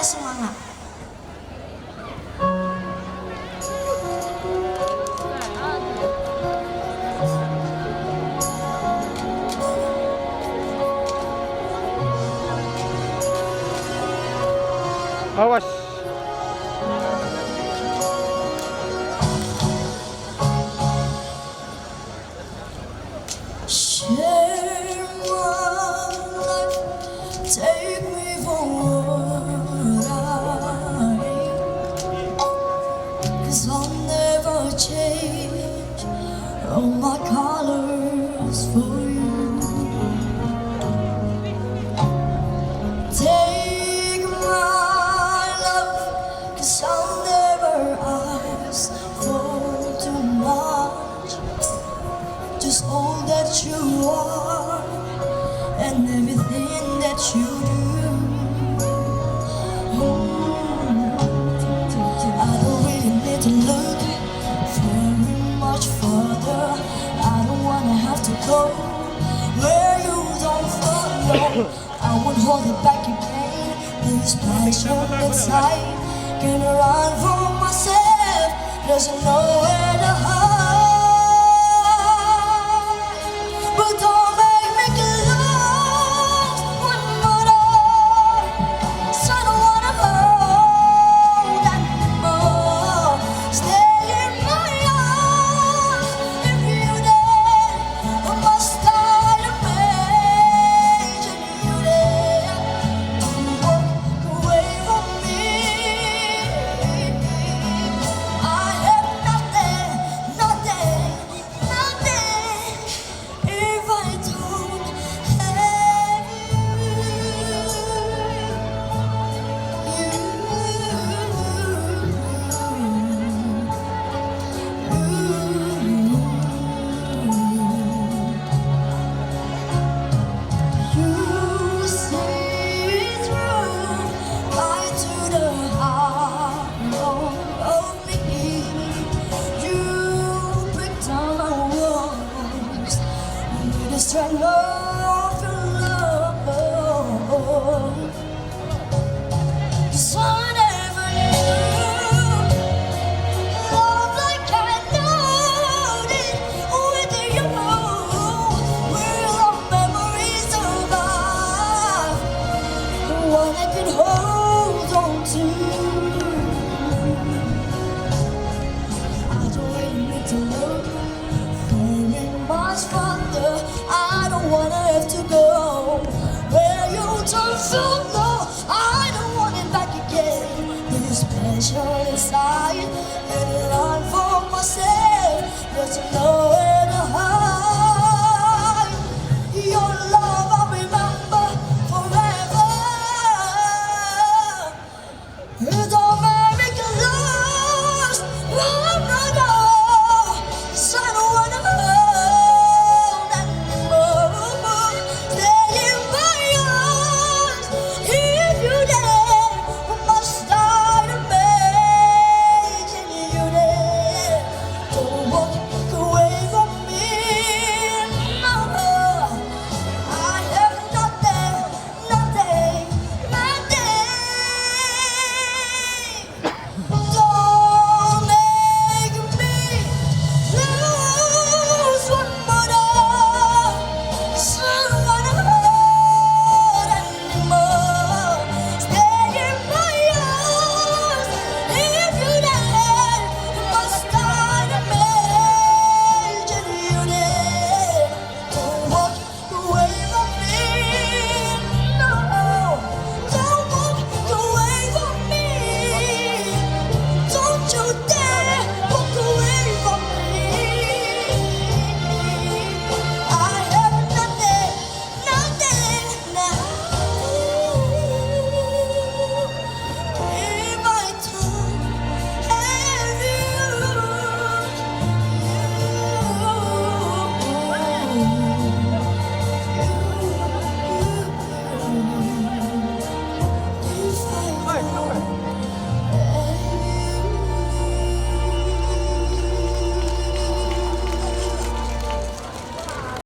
Semangat. Awas. Share my life, take me for what I am. 'Cause I'll never change all my colors for you. Take my love, 'cause I'll never ask for too much. Just all that you are and everything that you do. I don't really need to look very much further. I don't wanna have to go where you don't follow. I won't hold it back again. This passion inside can run for myself. There's nowhere to hide. But don't make me close one more door. So I don't wanna hold anymore. Stay in my arms if you dare. I must start imagining you there. Don't walk away from me. I have nothing, nothing, nothing if I don't have you. You see through right to the heart of me. You break down my walls with the strength of your love. 'Cause I never knew love like I know it with you. Will our memories survive? One I can hold on to. I don't really need to look very much further. I don't wanna have to go where you don't follow. I don't want it back again. This passion inside, and